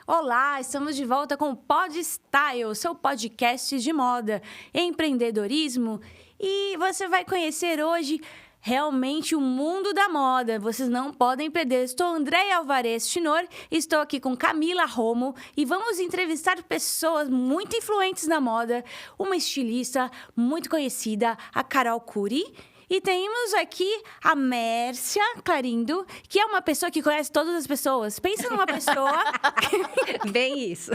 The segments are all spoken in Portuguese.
Olá, estamos de volta com o Pod Style, seu podcast de moda, empreendedorismo, e você vai conhecer hoje realmente o mundo da moda. Vocês não podem perder. Estou Andréia Alvarez Chinor, estou aqui com Camila Romo e vamos entrevistar pessoas muito influentes na moda, uma estilista muito conhecida, a Carol Curi. E temos aqui a Mércia Clarindo, que é uma pessoa que conhece todas as pessoas. Pensa numa pessoa... Bem isso.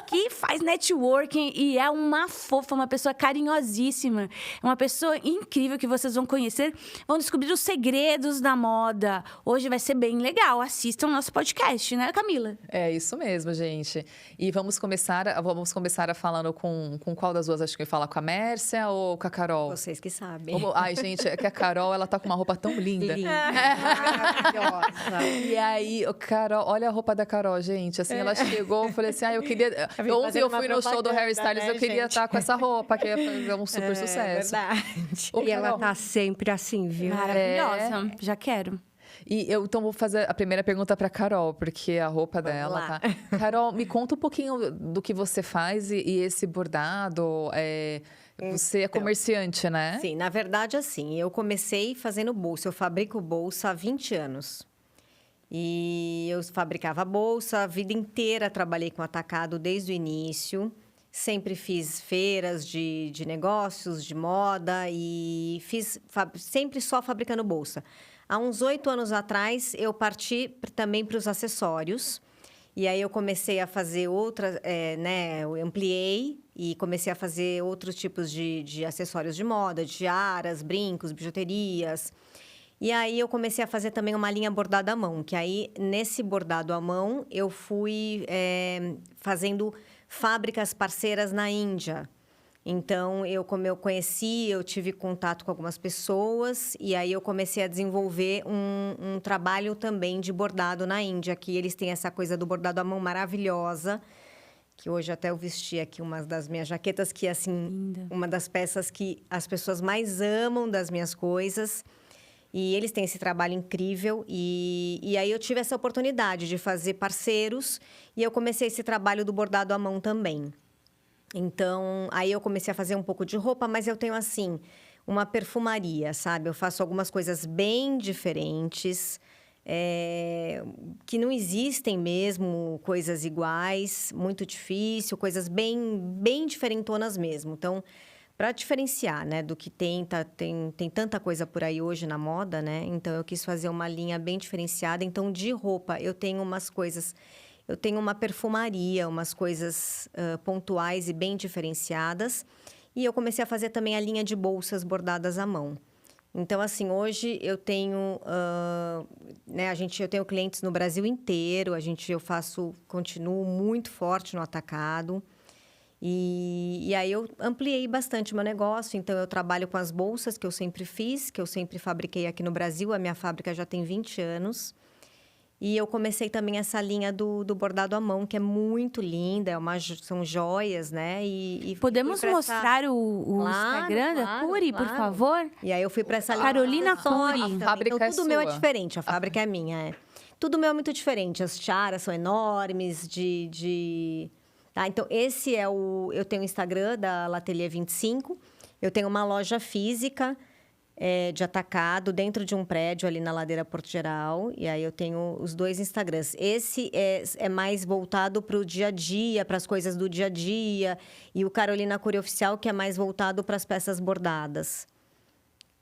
que faz networking e é uma fofa, uma pessoa carinhosíssima. É uma pessoa incrível que vocês vão conhecer. Vão descobrir os segredos da moda. Hoje vai ser bem legal. Assistam o nosso podcast, né, Camila? É isso mesmo, gente. E vamos começar a falando com qual das duas? Acho que eu falo com a Mércia ou com a Carol? Vocês que sabem. Ai, gente, é que a Carol, ela tá com uma roupa tão linda. Maravilhosa. E aí, Carol, olha a roupa da Carol, gente. Assim, ela chegou, eu falei assim, eu queria... Ontem eu fui no show do Harry Styles, né, eu queria estar com essa roupa, que ia fazer um super sucesso. Verdade. Ô, E ela Carol, tá sempre assim, viu? Maravilhosa. Já quero. E eu então vou fazer a primeira pergunta para Carol, porque a roupa dela lá. tá. Carol, me conta um pouquinho do que você faz e esse bordado. Você é comerciante, né? Sim, na verdade, assim, eu comecei fazendo bolsa. Eu fabrico bolsa há 20 anos. E eu fabricava bolsa, a vida inteira trabalhei com atacado desde o início. Sempre fiz feiras de negócios, de moda e sempre só fabricando bolsa. Há uns 8 anos atrás, eu parti também para os acessórios. E aí eu comecei a fazer outras, eu ampliei e comecei a fazer outros tipos de acessórios de moda, tiaras, brincos, bijuterias. E aí eu comecei a fazer também uma linha bordada à mão, que aí nesse bordado à mão eu fui fazendo fábricas parceiras na Índia. Então, como eu conheci, eu tive contato com algumas pessoas e aí eu comecei a desenvolver um trabalho também de bordado na Índia, que eles têm essa coisa do bordado à mão maravilhosa, que hoje até eu vesti aqui uma das minhas jaquetas, que é, assim, Linda. uma das peças que as pessoas mais amam das minhas coisas. E eles têm esse trabalho incrível. E aí eu tive essa oportunidade de fazer parceiros e eu comecei esse trabalho do bordado à mão também. Então, aí eu comecei a fazer um pouco de roupa, mas eu tenho, assim, uma perfumaria, sabe? Eu faço algumas coisas bem diferentes, que não existem mesmo coisas iguais, muito difícil, coisas bem diferentonas mesmo. Então, para diferenciar, né, do que tem tanta coisa por aí hoje na moda, né? Então, eu quis fazer uma linha bem diferenciada. Então, de roupa, eu tenho umas coisas... Eu tenho uma perfumaria, umas coisas pontuais e bem diferenciadas. E eu comecei a fazer também a linha de bolsas bordadas à mão. Então, assim, hoje eu tenho... eu tenho clientes no Brasil inteiro. Continuo muito forte no atacado. E aí eu ampliei bastante o meu negócio. Então, eu trabalho com as bolsas que eu sempre fiz, que eu sempre fabriquei aqui no Brasil. A minha fábrica já tem 20 anos. E eu comecei também essa linha do bordado à mão, que é muito linda, são joias, né? Podemos mostrar o Instagram da Curi, por favor? E aí eu fui para essa linha. Carolina Curi. A fábrica então, é tudo meu é sua. diferente, a fábrica é minha. Tudo meu é muito diferente, as tiaras são enormes, Tá, então, esse é eu tenho o Instagram da L'Atelier 25, eu tenho uma loja física... de atacado, dentro de um prédio ali na Ladeira Porto Geral. E aí eu tenho os 2 Instagrams. Esse é mais voltado para o dia a dia, para as coisas do dia a dia. E o Carolina Curi Oficial, que é mais voltado para as peças bordadas.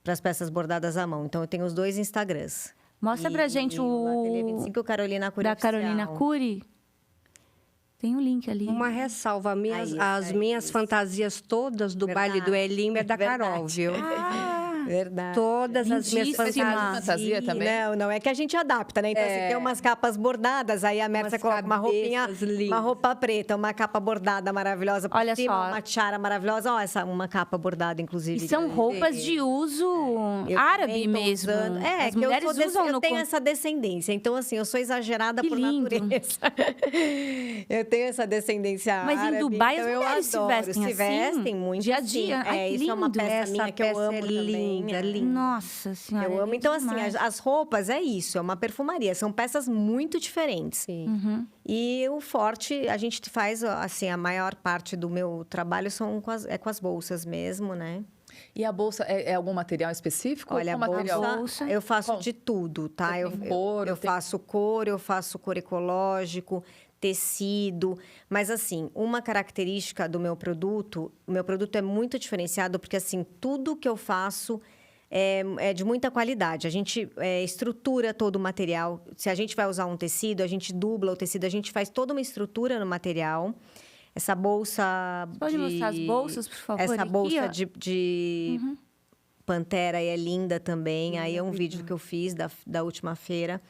Para as peças bordadas à mão. Então, eu tenho os 2 Instagrams. Mostra pra gente o Ateliê 25 e o Carolina Curi da Oficial. Carolina Curi. Tem um link ali. Uma ressalva, as Aí, minhas isso. fantasias todas do Verdade. baile do Elinho é da Verdade. Carol, viu? Verdade. Todas as minhas Lindíssima. fantasias. Fantasia também? Não, é que a gente adapta, né? Então, assim, tem umas capas bordadas, aí a Mércia coloca uma roupinha, cabeças lindas. uma roupa preta, uma capa bordada maravilhosa por Olha cima, só. uma tiara maravilhosa. Ó, uma capa bordada, inclusive. E são roupas de uso Eu árabe também tô mesmo. usando. As Que mulheres eu usam eu no tenho essa descendência. Então, assim, eu sou exagerada Que por lindo. natureza. Eu tenho essa descendência Mas em árabe, Dubai então as eu mulheres se adoro. vestem Se assim? vestem muito Dia a dia. assim. Ai, que Isso é uma lindo. peça Essa minha que eu peça amo é também. linda, linda. Nossa senhora. Eu é amo. Então, assim, demais. as roupas é isso, é uma perfumaria. São peças muito diferentes. Sim. Uhum. E o forte, a gente faz, assim, a maior parte do meu trabalho com as bolsas mesmo, né? E a bolsa é algum material específico? Olha, a ou qual material? bolsa, eu faço Qual? de tudo, tá? Você tem couro, eu tem- faço couro, eu faço couro ecológico, tecido. Mas, assim, uma característica do meu produto, o meu produto é muito diferenciado porque, assim, tudo que eu faço é de muita qualidade. A gente estrutura todo o material. Se a gente vai usar um tecido, a gente dubla o tecido, a gente faz toda uma estrutura no material. Essa bolsa. Pode mostrar as bolsas, por favor? Essa aqui, bolsa ó. de pantera é linda também. Aí é um vídeo que eu fiz da última feira.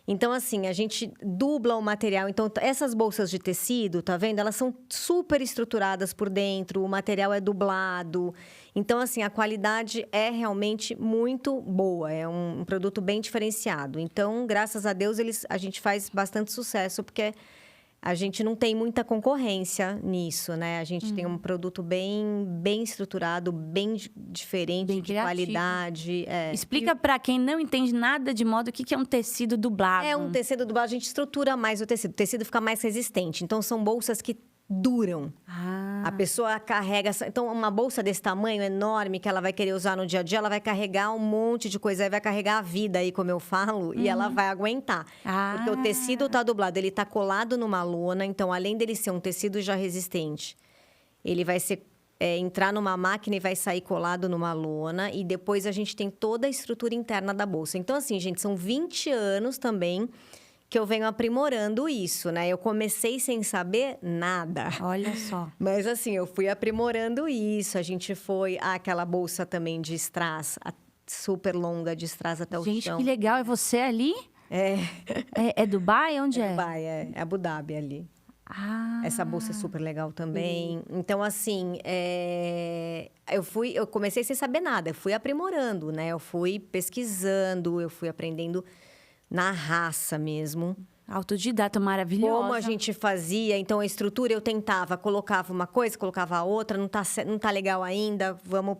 Então, assim, a gente dubla o material. Então, essas bolsas de tecido, tá vendo? Elas são super estruturadas por dentro, o material é dublado. Então, assim, a qualidade é realmente muito boa. É um produto bem diferenciado. Então, graças a Deus, a gente faz bastante sucesso, porque a gente não tem muita concorrência nisso, né? A gente tem um produto bem estruturado, bem diferente, Bem de criativo. qualidade. Explica pra quem não entende nada de moda o que é um tecido dublado. É um tecido dublado, a gente estrutura mais o tecido fica mais resistente. Então, são bolsas que duram. Ah, A pessoa carrega... Então, uma bolsa desse tamanho, enorme, que ela vai querer usar no dia a dia, ela vai carregar um monte de coisa. Aí vai carregar a vida aí, como eu falo, e ela vai aguentar. Ah. Porque o tecido tá dublado, ele tá colado numa lona. Então, além dele ser um tecido já resistente, ele vai entrar numa máquina e vai sair colado numa lona. E depois a gente tem toda a estrutura interna da bolsa. Então, assim, gente, são 20 anos também que eu venho aprimorando isso, né? Eu comecei sem saber nada. olha só. Mas, assim, eu fui aprimorando isso. A gente foi... aquela bolsa também de strass, super longa de strass até o Gente, chão. que legal. É você ali? É. É Dubai? Onde é? Dubai, é Abu Dhabi ali. Ah, Essa bolsa é super legal também. Então, assim, eu comecei sem saber nada. Eu fui aprimorando, né? Eu fui pesquisando, eu fui aprendendo na raça mesmo. autodidata maravilhosa. Como a gente fazia. Então, a estrutura, eu tentava, colocava uma coisa, colocava a outra. Não tá legal ainda, vamos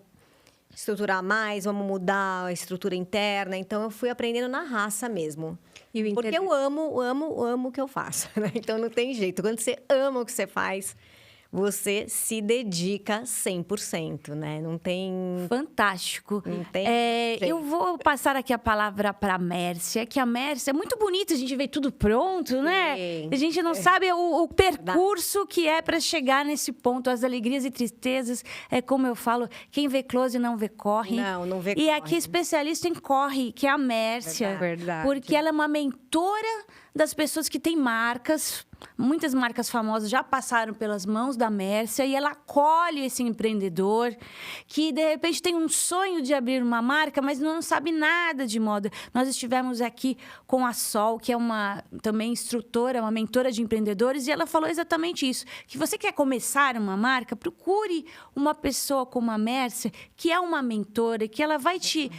estruturar mais, vamos mudar a estrutura interna. Então, eu fui aprendendo na raça mesmo. E o Porque eu amo o que eu faço, né? Então, não tem jeito. Quando você ama o que você faz, você se dedica 100%, né? Não tem... Fantástico. Não tem Eu jeito. vou passar aqui a palavra para a Mércia, que a Mércia é muito bonita, a gente vê tudo pronto, né? Sim. A gente não sabe o percurso que é para chegar nesse ponto, as alegrias e tristezas. É como eu falo, quem vê close não vê corre. Não vê E corre. aqui especialista em corre, que é a Mércia. Verdade. Porque ela é uma mentora das pessoas que têm marcas. Muitas marcas famosas já passaram pelas mãos da Mércia e ela acolhe esse empreendedor que, de repente, tem um sonho de abrir uma marca, mas não sabe nada de moda. Nós estivemos aqui com a Sol, que é uma também instrutora, uma mentora de empreendedores, e ela falou exatamente isso, que você quer começar uma marca, procure uma pessoa como a Mércia, que é uma mentora, que ela vai te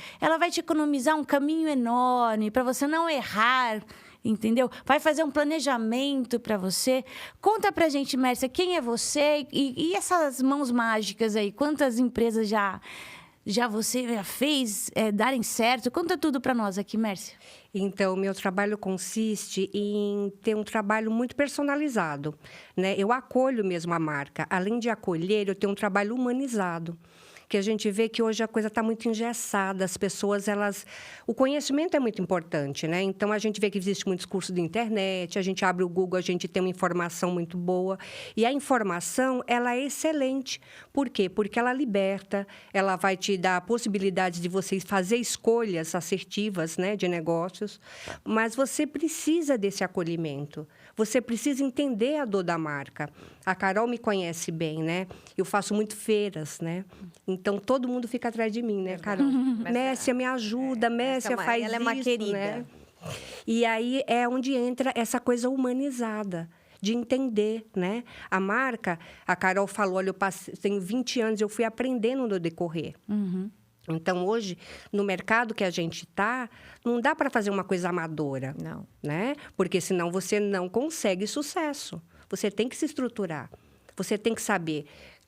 economizar um caminho enorme para você não errar. Entendeu? Vai fazer um planejamento para você. Conta pra gente, Mércia, quem é você e essas mãos mágicas aí? Quantas empresas já você já fez darem certo? Conta tudo para nós aqui, Mércia. Então, meu trabalho consiste em ter um trabalho muito personalizado, né? Eu acolho mesmo a marca. Além de acolher, eu tenho um trabalho humanizado. Que a gente vê que hoje a coisa está muito engessada, as pessoas, o conhecimento é muito importante, né? Então, a gente vê que existe muitos cursos de internet, a gente abre o Google, a gente tem uma informação muito boa. E a informação, ela é excelente. Por quê? Porque ela liberta, ela vai te dar a possibilidade de você fazer escolhas assertivas, né, de negócios, mas você precisa desse acolhimento. Você precisa entender a dor da marca. A Carol me conhece bem, né? Eu faço muito feiras, né? Então, todo mundo fica atrás de mim, né, Carol? Mércia, me ajuda, Mércia, faz ela é uma isso, querida. né? E aí é onde entra essa coisa humanizada, de entender, né? A marca, a Carol falou, olha, tenho 20 anos, eu fui aprendendo no decorrer. Então, hoje, no mercado que a gente está, não dá para fazer uma coisa amadora. Não. Né? Porque senão você não consegue sucesso. Você tem que se estruturar. Você tem que saber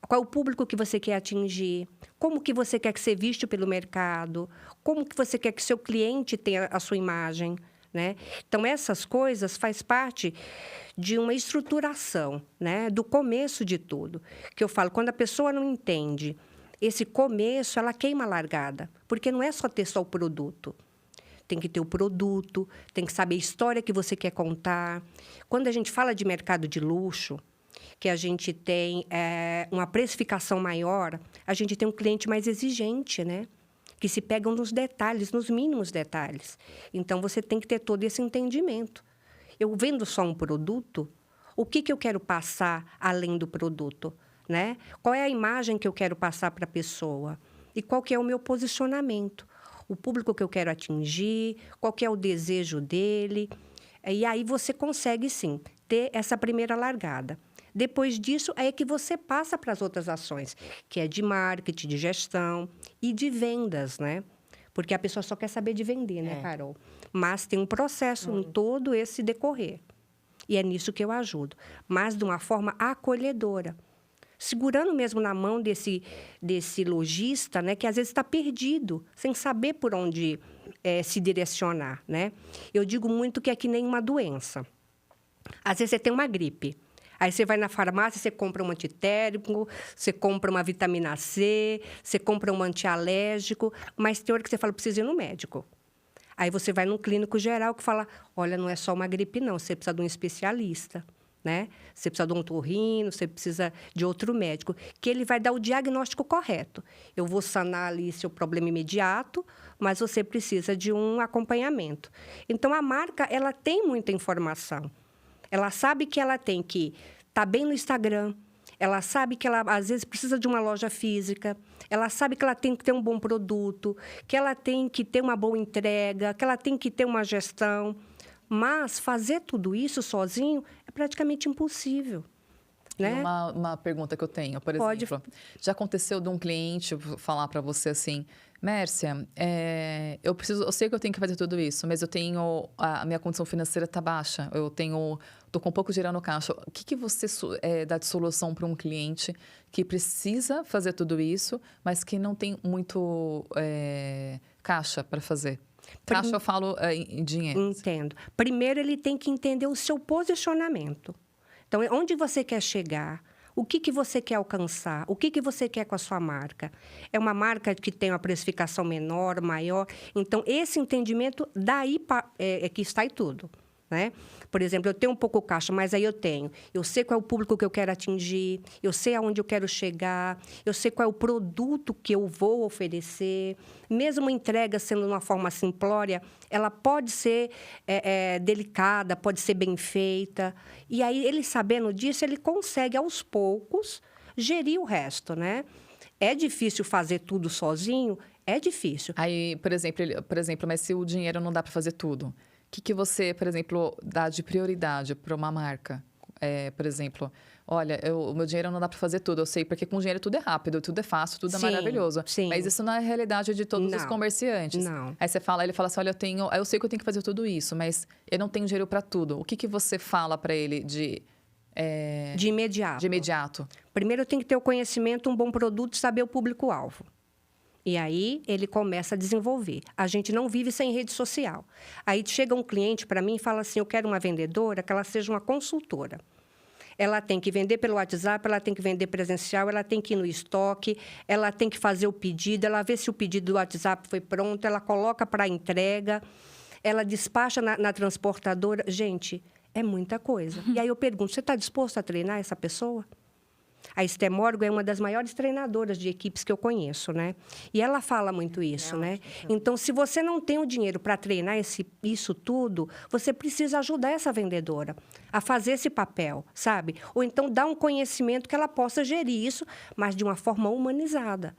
Qual é o público que você quer atingir? Como que você quer que ser visto pelo mercado? Como que você quer que seu cliente tenha a sua imagem, né? Então, essas coisas faz parte de uma estruturação, né? Do começo de tudo. Que eu falo, quando a pessoa não entende esse começo, ela queima a largada. Porque não é só ter só o produto. Tem que ter o produto, tem que saber a história que você quer contar. Quando a gente fala de mercado de luxo, que a gente tem uma precificação maior, a gente tem um cliente mais exigente, né? Que se pegam nos detalhes, nos mínimos detalhes. Então, você tem que ter todo esse entendimento. Eu vendo só um produto, o que eu quero passar além do produto, né? Qual é a imagem que eu quero passar para a pessoa? E qual que é o meu posicionamento? O público que eu quero atingir, qual que é o desejo dele. E aí você consegue, sim, ter essa primeira largada. Depois disso, é que você passa para as outras ações, que é de marketing, de gestão e de vendas, né? Porque a pessoa só quer saber de vender, né, Carol? Mas tem um processo em todo esse decorrer. E é nisso que eu ajudo. Mas de uma forma acolhedora. Segurando mesmo na mão desse lojista, né? Que às vezes está perdido, sem saber por onde se direcionar, né? Eu digo muito que é que nem uma doença. Às vezes você tem uma gripe. Aí você vai na farmácia, você compra um antitérmico, você compra uma vitamina C, você compra um antialérgico, mas tem hora que você fala, preciso ir no médico. Aí você vai num clínico geral que fala, olha, não é só uma gripe, não, você precisa de um especialista, né? Você precisa de um otorrino, você precisa de outro médico, que ele vai dar o diagnóstico correto. Eu vou sanar ali seu problema imediato, mas você precisa de um acompanhamento. Então, a marca, ela tem muita informação. Ela sabe que ela tem que estar bem no Instagram. Ela sabe que ela, às vezes, precisa de uma loja física. Ela sabe que ela tem que ter um bom produto, que ela tem que ter uma boa entrega, que ela tem que ter uma gestão. Mas fazer tudo isso sozinho é praticamente impossível. Né? Uma pergunta que eu tenho, por Pode. exemplo. Já aconteceu de um cliente falar para você assim, Mércia, eu sei que eu tenho que fazer tudo isso, mas a minha condição financeira está baixa, tô com pouco dinheiro no caixa. O que você dá de solução para um cliente que precisa fazer tudo isso, mas que não tem muito caixa para fazer? Caixa, eu falo em dinheiro. Entendo. Primeiro, ele tem que entender o seu posicionamento. Então, onde você quer chegar? O que você quer alcançar? O que você quer com a sua marca? É uma marca que tem uma precificação menor, maior? Então, esse entendimento, daí é que está tudo, né? Por exemplo, eu tenho um pouco caixa, mas aí eu sei qual é o público que eu quero atingir, eu sei aonde eu quero chegar, eu sei qual é o produto que eu vou oferecer. Mesmo a entrega sendo de uma forma simplória, ela pode ser delicada, pode ser bem feita. E aí, ele sabendo disso, ele consegue, aos poucos, gerir o resto, né? É difícil fazer tudo sozinho? É difícil. Aí, por exemplo, mas se o dinheiro não dá para fazer tudo, o que você, por exemplo, dá de prioridade para uma marca? Por exemplo, olha, o meu dinheiro não dá para fazer tudo, eu sei, porque com dinheiro tudo é rápido, tudo é fácil, tudo é maravilhoso. Sim. Mas isso não é a realidade de todos os comerciantes. Não. Aí ele fala assim, olha, eu sei que eu tenho que fazer tudo isso, mas eu não tenho dinheiro para tudo. O que você fala para ele de imediato. De imediato? Primeiro, eu tenho que ter o conhecimento, um bom produto, saber o público-alvo. E aí, ele começa a desenvolver. A gente não vive sem rede social. Aí, chega um cliente para mim e fala assim, eu quero uma vendedora que ela seja uma consultora. Ela tem que vender pelo WhatsApp, ela tem que vender presencial, ela tem que ir no estoque, ela tem que fazer o pedido, ela vê se o pedido do WhatsApp foi pronto, ela coloca para entrega, ela despacha na transportadora. Gente, é muita coisa. E aí, eu pergunto, você está disposto a treinar essa pessoa? A Esther Morgan é uma das maiores treinadoras de equipes que eu conheço, né? E ela fala muito isso, né? Então, se você não tem o dinheiro para treinar isso tudo, você precisa ajudar essa vendedora a fazer esse papel, sabe? Ou então dar um conhecimento que ela possa gerir isso, mas de uma forma humanizada.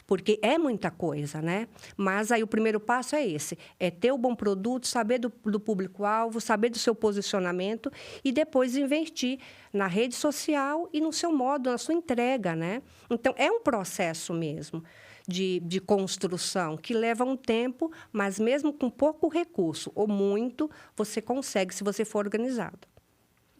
Porque é muita coisa, né? Mas aí o primeiro passo é esse. É ter o bom produto, saber do público-alvo, saber do seu posicionamento e depois investir na rede social e no seu modo, na sua entrega, né? Então, é um processo mesmo de construção que leva um tempo, mas mesmo com pouco recurso ou muito, você consegue se você for organizado.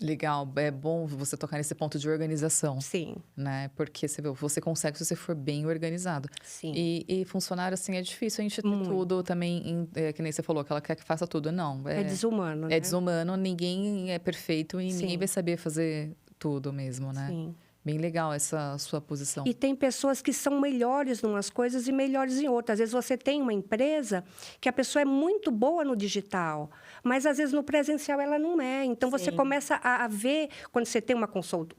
Legal, é bom você tocar nesse ponto de organização, Sim, né? Porque você vê, você consegue se você for bem organizado. sim. E funcionário, assim, é difícil a gente ter tudo também, que nem você falou, que ela quer que faça tudo. Não, É desumano, né? é desumano, ninguém é perfeito e Sim. ninguém vai saber fazer tudo mesmo, né? Sim. Bem legal essa sua posição. E tem pessoas que são melhores em umas coisas e melhores em outras. Às vezes você tem uma empresa que a pessoa é muito boa no digital, mas às vezes no presencial ela não é. Então você Sim. começa a ver, quando você tem uma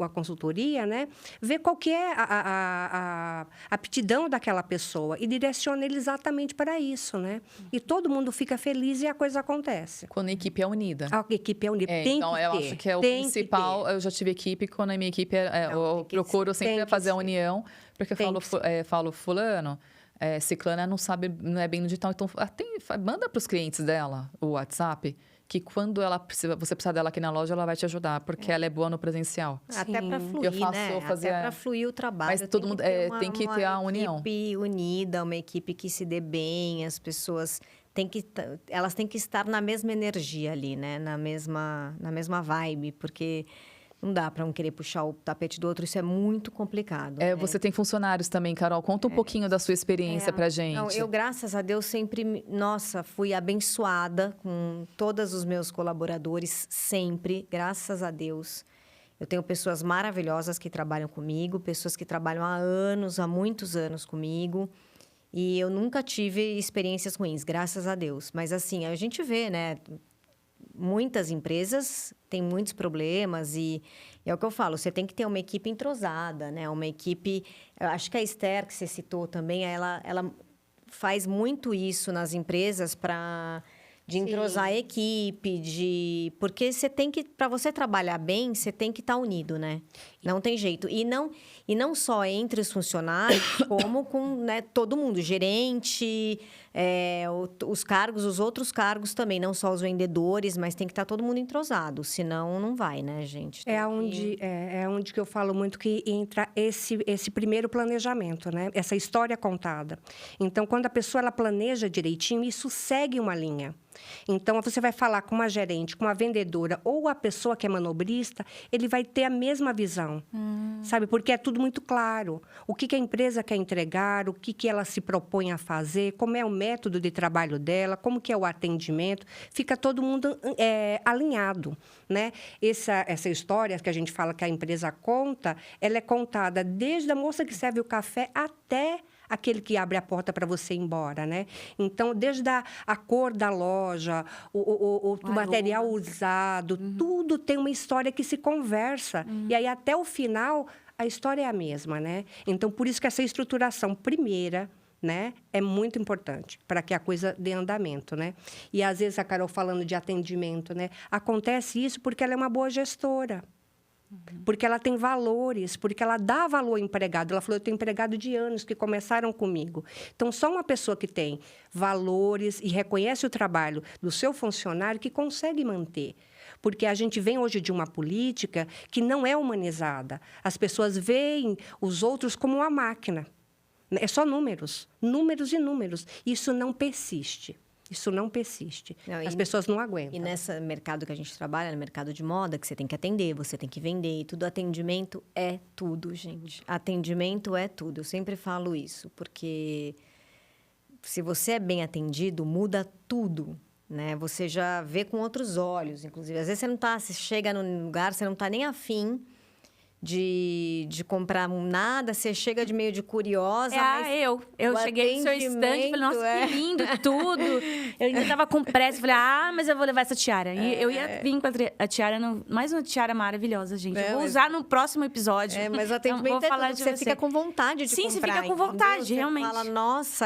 consultoria, né? Ver qual que é a aptidão daquela pessoa e direciona ele exatamente para isso, né? E todo mundo fica feliz e a coisa acontece. Quando a equipe é unida. A equipe é unida. Tem Então, que eu ter, acho que é o tem que principal. ter. Eu já tive equipe, quando a minha equipe eu tem que- procuro tem sempre que fazer a ser. união, porque eu Tem falo, que falo fulano, ciclana não sabe, não é bem no digital, então manda para os clientes dela o WhatsApp, que quando você precisar dela aqui na loja, ela vai te ajudar, porque ela é boa no presencial. Até para Sim. fluir, Eu faço- né? eu fazia- Até para fluir o trabalho. Mas todo mundo, tem que ter a união. Uma equipe unida, uma equipe que se dê bem, as pessoas elas têm que estar na mesma energia ali, né? Na mesma vibe, porque não dá para um querer puxar o tapete do outro, isso é muito complicado. né? Você tem funcionários também, Carol. Conta um pouquinho da sua experiência pra gente. Não, eu, graças a Deus, sempre, fui abençoada com todos os meus colaboradores, sempre, graças a Deus. Eu tenho pessoas maravilhosas que trabalham comigo, pessoas que trabalham há muitos anos comigo. E eu nunca tive experiências ruins, graças a Deus. Mas, assim, a gente vê, né? Muitas empresas têm muitos problemas e é o que eu falo, você tem que ter uma equipe entrosada, né? Uma equipe... Eu acho que a Esther, que você citou também, ela faz muito isso nas empresas de entrosar a equipe, porque para você trabalhar bem, você tem que estar unido, né? Não tem jeito. E não só entre os funcionários, como com, né, todo mundo, gerente, os outros cargos também, não só os vendedores, mas tem que estar todo mundo entrosado, senão não vai, né, gente? É onde que eu falo muito que entra esse primeiro planejamento, né? Essa história contada. Então, quando a pessoa ela planeja direitinho, isso segue uma linha. Então, você vai falar com uma gerente, com uma vendedora ou a pessoa que é manobrista, ele vai ter a mesma visão, sabe? Porque é tudo muito claro. O que a empresa quer entregar, o que ela se propõe a fazer, como é o método de trabalho dela, como que é o atendimento. Fica todo mundo alinhado, né? Essa história que a gente fala que a empresa conta, ela é contada desde a moça que serve o café até aquele que abre a porta para você ir embora, né? Então, desde a cor da loja, o material usado, tudo tem uma história que se conversa. E aí, até o final, a história é a mesma, né? Então, por isso que essa estruturação primeira, né, é muito importante para que a coisa dê andamento, né? E, às vezes, a Carol falando de atendimento, né? Acontece isso porque ela é uma boa gestora. Porque ela tem valores, porque ela dá valor ao empregado. Ela falou, eu tenho empregado de anos que começaram comigo. Então, só uma pessoa que tem valores e reconhece o trabalho do seu funcionário que consegue manter. Porque a gente vem hoje de uma política que não é humanizada. As pessoas veem os outros como uma máquina. É só números, números e números. Isso não persiste. Isso não persiste. As pessoas não aguentam. E nesse mercado que a gente trabalha, no mercado de moda, que você tem que atender, você tem que vender e tudo, atendimento é tudo, gente. Atendimento é tudo. Eu sempre falo isso, porque se você é bem atendido, muda tudo, né? Você já vê com outros olhos, inclusive. Às vezes você chega num lugar, você não está nem afim de comprar nada, você chega de meio de curiosa, mas eu cheguei no seu stand e falei, nossa, que lindo, tudo. Eu ainda tava com pressa, falei, mas eu vou levar essa tiara. E eu ia vir com a tiara, mais uma tiara maravilhosa, gente. Eu vou usar no próximo episódio. Mas o atendimento vou falar tudo, de você fica com vontade de comprar. Sim, você fica com vontade, entendeu? realmente. Você fala, nossa,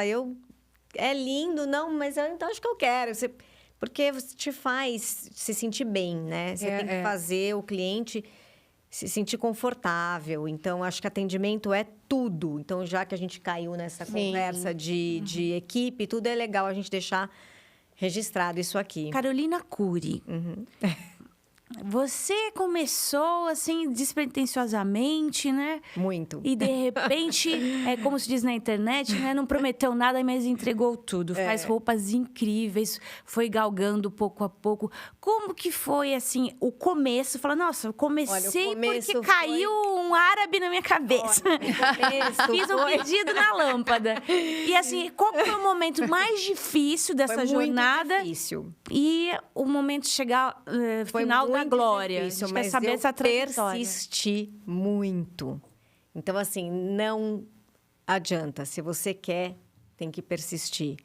é lindo, não, mas então acho que eu quero. Porque te faz se sentir bem, né? Você tem que fazer o cliente se sentir confortável. Então, acho que atendimento é tudo. Então, já que a gente caiu nessa conversa de equipe, tudo é legal a gente deixar registrado isso aqui. Carolina Cury. Você começou, assim, despretensiosamente, né? Muito. E, de repente, como se diz na internet, né? Não prometeu nada, mas entregou tudo. Faz roupas incríveis, foi galgando pouco a pouco. Como que foi, assim, o começo? Fala, nossa, eu comecei porque caiu um árabe na minha cabeça. Fiz um pedido na lâmpada. E, assim, qual foi o momento mais difícil dessa jornada? Muito difícil. E o momento de chegar final da glória. Difícil, A gente quer mas saber eu essa trajetória. persisti muito. Então, assim, não adianta. Se você quer, tem que persistir.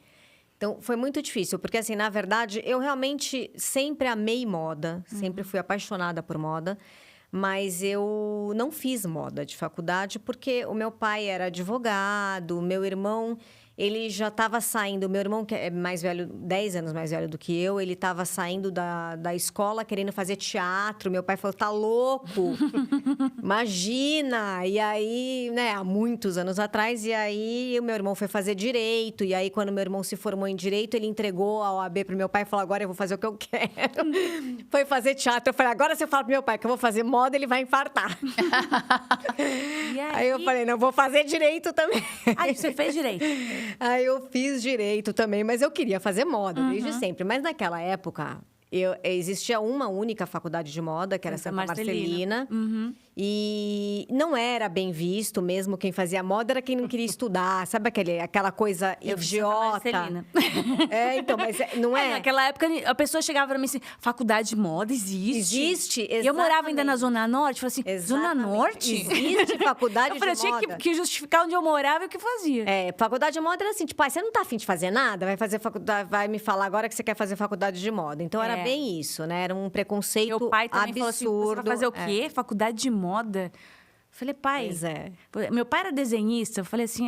Então, foi muito difícil, porque, assim, na verdade, eu realmente sempre amei moda, sempre fui apaixonada por moda, mas eu não fiz moda de faculdade porque o meu pai era advogado, meu irmão... Ele já estava saindo, meu irmão, que é mais velho, 10 anos mais velho do que eu, ele estava saindo da escola querendo fazer teatro. Meu pai falou, tá louco? Imagina! E aí, né, há muitos anos atrás, e aí o meu irmão foi fazer direito. E aí, quando meu irmão se formou em direito, ele entregou a OAB pro meu pai e falou, agora eu vou fazer o que eu quero. Foi fazer teatro. Eu falei, agora se eu falo pro meu pai que eu vou fazer moda, ele vai infartar. E Aí eu falei, não, vou fazer direito também. Aí você fez direito. Aí eu fiz direito também, mas eu queria fazer moda desde sempre. Mas naquela época, existia uma única faculdade de moda, que era Santa Marcelina. E não era bem visto mesmo. Quem fazia moda era quem não queria estudar. Sabe aquela coisa idiota? Então, mas não é? Naquela época, a pessoa chegava pra mim assim, faculdade de moda existe? Existe, E eu morava ainda na Zona Norte. Falei assim, Zona Norte? Existe faculdade de moda. Eu tinha que justificar onde eu morava e o que fazia. Faculdade de moda era assim, tipo, você não tá afim de fazer nada? Vai fazer faculdade, vai me falar agora que você quer fazer faculdade de moda. Então, era bem isso, né? Era um preconceito absurdo. Meu pai também falou assim, você vai fazer o quê? Faculdade de moda? Falei, pai... Pois é. Meu pai era desenhista. Eu falei assim,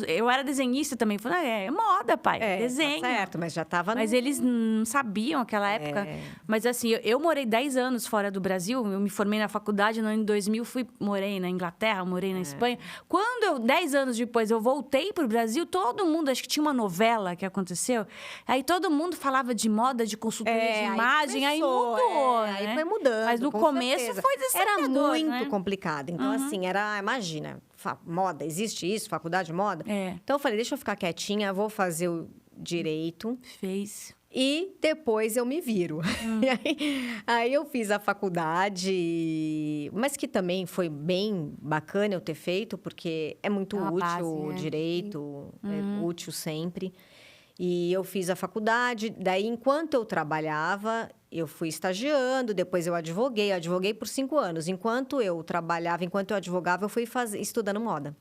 eu era desenhista também. Falei, é moda, pai, desenho. Tá certo, mas já tava... Mas eles não sabiam naquela época. Mas assim, eu morei 10 anos fora do Brasil. Eu me formei na faculdade no ano 2000. Morei na Inglaterra, morei na Espanha. Quando 10 anos depois, eu voltei pro Brasil, todo mundo... Acho que tinha uma novela que aconteceu. Aí todo mundo falava de moda, de consultoria de imagem. Aí mudou, né? Aí foi mudando, mas no começo certeza. foi desafiador, Era muito né? complicado. Então, assim, imagina, moda, existe isso? Faculdade de moda? Então, eu falei, deixa eu ficar quietinha, vou fazer o direito. Fez. E depois eu me viro. E aí eu fiz a faculdade, mas que também foi bem bacana eu ter feito, porque é muito útil base, o direito, é útil sempre. E eu fiz a faculdade, daí enquanto eu trabalhava, eu fui estagiando, depois eu advoguei por 5 anos. Enquanto eu trabalhava, enquanto eu advogava, eu fui estudando moda.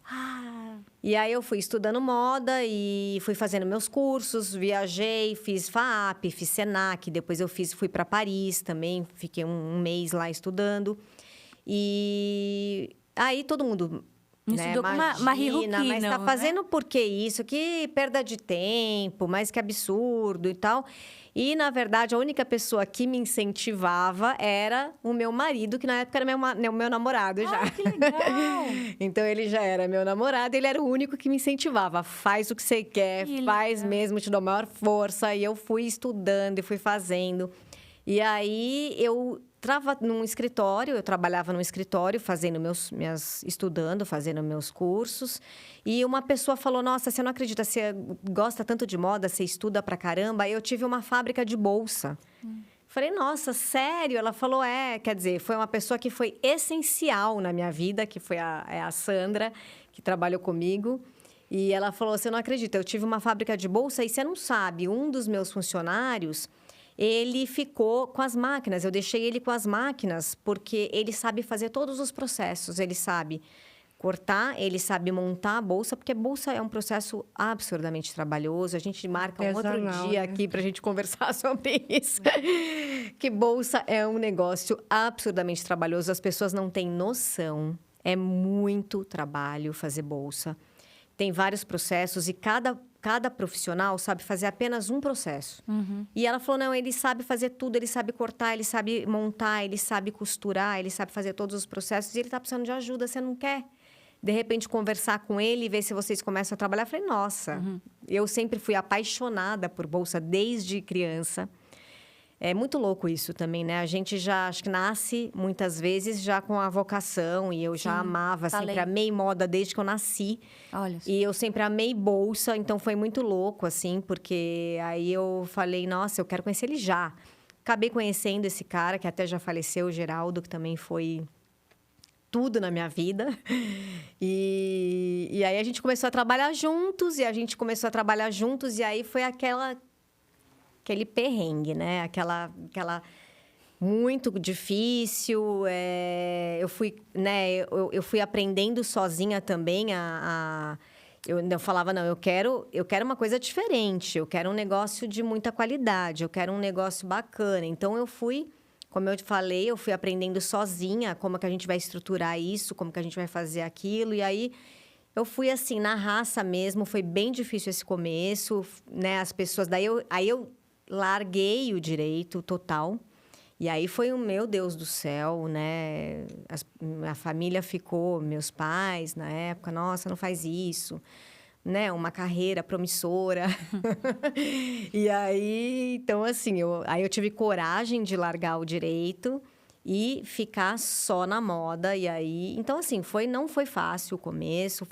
E aí eu fui estudando moda e fui fazendo meus cursos, viajei, fiz FAAP, fiz SENAC, depois eu fui para Paris também, fiquei um mês lá estudando. E aí todo mundo... Estudou com Marie Ruquino, mas tá fazendo por que isso? Que perda de tempo, mas que absurdo e tal. E, na verdade, a única pessoa que me incentivava era o meu marido, que na época era meu namorado já. Que legal! Então, ele já era meu namorado, ele era o único que me incentivava. Faz o que você quer, faz mesmo, te dou maior força. E eu fui estudando e fui fazendo. E aí, eu trabalhava num escritório, estudando, fazendo meus cursos. E uma pessoa falou, nossa, você não acredita, você gosta tanto de moda, você estuda pra caramba. Aí eu tive uma fábrica de bolsa. Falei, nossa, sério? Ela falou, quer dizer, foi uma pessoa que foi essencial na minha vida, que foi a Sandra, que trabalhou comigo. E ela falou, você não acredita, eu tive uma fábrica de bolsa e você não sabe, um dos meus funcionários... Ele ficou com as máquinas, eu deixei ele com as máquinas, porque ele sabe fazer todos os processos. Ele sabe cortar, ele sabe montar a bolsa, porque a bolsa é um processo absurdamente trabalhoso. A gente marca um outro dia aqui para a gente conversar sobre isso. Que bolsa é um negócio absurdamente trabalhoso, as pessoas não têm noção. É muito trabalho fazer bolsa. Tem vários processos e cada profissional sabe fazer apenas um processo. E ela falou, não, ele sabe fazer tudo, ele sabe cortar, ele sabe montar, ele sabe costurar, ele sabe fazer todos os processos e ele está precisando de ajuda, você não quer, de repente, conversar com ele e ver se vocês começam a trabalhar? Eu falei, nossa, eu sempre fui apaixonada por bolsa desde criança. É muito louco isso também, né? A gente já, acho que nasce, muitas vezes, já com a vocação. E eu já amava, sempre amei moda desde que eu nasci. Olha só. E eu sempre amei bolsa, então foi muito louco, assim. Porque aí eu falei, nossa, eu quero conhecer ele já. Acabei conhecendo esse cara, que até já faleceu, o Geraldo, que também foi tudo na minha vida. E aí a gente começou a trabalhar juntos, e aí foi aquele perrengue, né? Aquela muito difícil. Eu fui, né? Eu fui aprendendo sozinha também eu falava, não, eu quero uma coisa diferente. Eu quero um negócio de muita qualidade. Eu quero um negócio bacana. Então, como eu te falei, eu fui aprendendo sozinha como que a gente vai estruturar isso, como que a gente vai fazer aquilo. E aí, eu fui assim, na raça mesmo. Foi bem difícil esse começo, né? As pessoas... Aí eu larguei o direito total. E aí foi meu Deus do céu, né? A família ficou, meus pais, na época, nossa, não faz isso, né? Uma carreira promissora. E aí, então, assim, eu tive coragem de largar o direito e ficar só na moda. E aí, então, assim, não foi fácil o começo,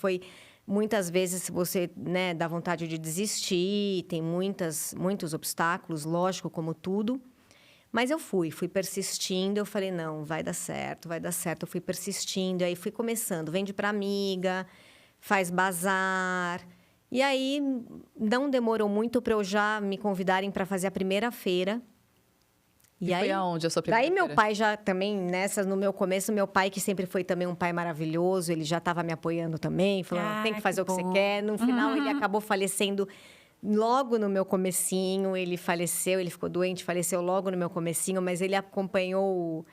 muitas vezes você, né, dá vontade de desistir, tem muitos obstáculos, lógico, como tudo. Mas eu fui persistindo, eu falei, não, vai dar certo. Eu fui persistindo, aí fui começando, vende para amiga, faz bazar. E aí, não demorou muito para eu já me convidarem para fazer a primeira feira. E aí, foi aonde a sua primeira feira? Daí meu pai já também, no meu começo, meu pai, que sempre foi também um pai maravilhoso, ele já estava me apoiando também, falando, tem que fazer o que você quer. No final, ele acabou falecendo logo no meu comecinho. Ele faleceu, ele ficou doente, faleceu logo no meu comecinho, mas ele acompanhou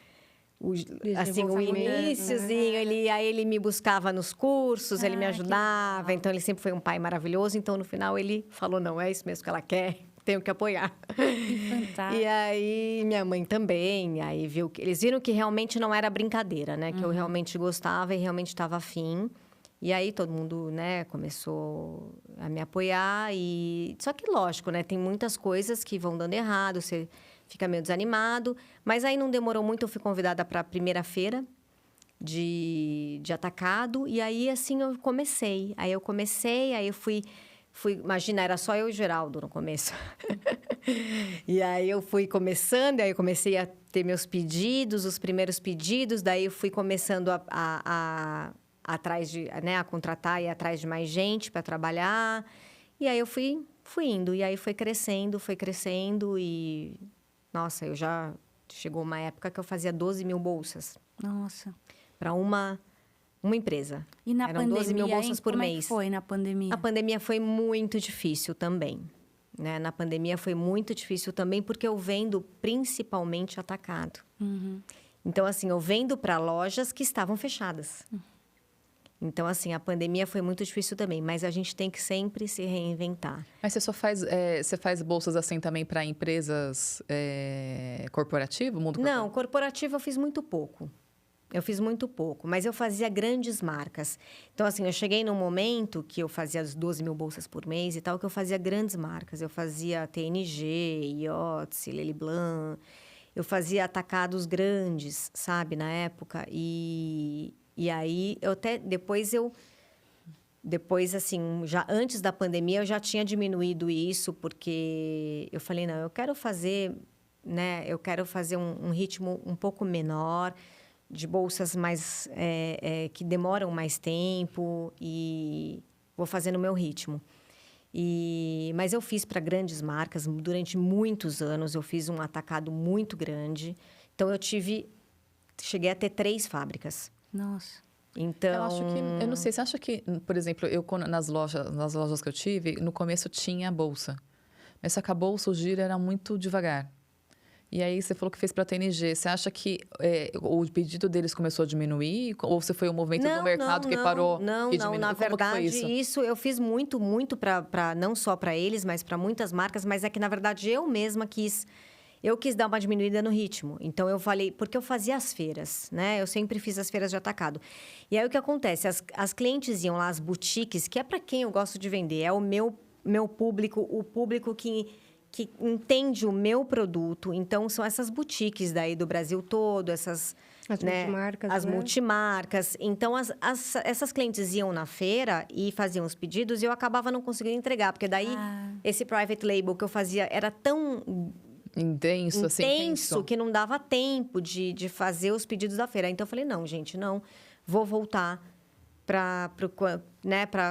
o iniciozinho. Né? Aí ele me buscava nos cursos, ele me ajudava. Então, ele sempre foi um pai maravilhoso. Então, no final, ele falou, não, é isso mesmo que ela quer. Tenho que apoiar. Que fantástico. E aí, minha mãe também. Aí eles viram que realmente não era brincadeira, né? Que eu realmente gostava e realmente estava afim. E aí, todo mundo, né, começou a me apoiar. Só que, lógico, né? Tem muitas coisas que vão dando errado, você fica meio desanimado. Mas aí, não demorou muito, eu fui convidada para a primeira feira de atacado. E aí, assim, eu comecei. Aí eu fui... Imagina, era só eu e o Geraldo no começo. E aí, eu fui começando, aí eu comecei a ter meus pedidos, os primeiros pedidos. Daí, eu fui começando atrás né, a contratar e ir atrás de mais gente para trabalhar. E aí, eu fui indo. E aí, foi crescendo. E, nossa, chegou uma época que eu fazia 12 mil bolsas. Nossa. Para uma empresa. E na Eram pandemia, 12 mil bolsas por mês. Como é que foi na pandemia? A pandemia foi muito difícil também. Né? Na pandemia foi muito difícil também, porque eu vendo principalmente atacado. Então, assim, eu vendo para lojas que estavam fechadas. Então, assim, a pandemia foi muito difícil também, mas a gente tem que sempre se reinventar. Mas você só faz bolsas assim também para empresas corporativas, mundo corporativo? Não, corporativo eu fiz muito pouco. Mas eu fazia grandes marcas. Então, assim, eu cheguei num momento que eu fazia as 12 mil bolsas por mês e tal, que eu fazia grandes marcas. Eu fazia TNG, Iotze, Lely Blanc. Eu fazia atacados grandes, sabe, na época. E aí, Depois, assim, já antes da pandemia, eu já tinha diminuído isso, porque eu falei, não, eu quero fazer, né? Eu quero fazer um ritmo um pouco menor, de bolsas mais que demoram mais tempo, e vou fazer no meu ritmo. Mas eu fiz para grandes marcas durante muitos anos. Eu fiz um atacado muito grande. Então, cheguei a ter 3 fábricas. Nossa. Então... Eu não sei, você acha que, por exemplo, nas lojas que eu tive, no começo tinha bolsa. Mas só que a bolsa, o giro era muito devagar. E aí, você falou que fez para a TNG. Você acha que o pedido deles começou a diminuir? Ou você foi um movimento do mercado que parou? Não. Na verdade, isso eu fiz muito para não só para eles, mas para muitas marcas. Mas é que, na verdade, eu mesma quis dar uma diminuída no ritmo. Então, eu falei... Porque eu fazia as feiras, né? Eu sempre fiz as feiras de atacado. E aí, o que acontece? As clientes iam lá, as boutiques, que é para quem eu gosto de vender. É o meu público, o público que que entende o meu produto. Então, são essas boutiques daí do Brasil todo, essas... As multimarcas, As né? multimarcas. Então, essas clientes iam na feira e faziam os pedidos e eu acabava não conseguindo entregar. Porque daí, esse private label que eu fazia era tão Intenso, assim. intenso que não dava tempo de fazer os pedidos da feira. Então, eu falei, não, gente, não. Vou voltar para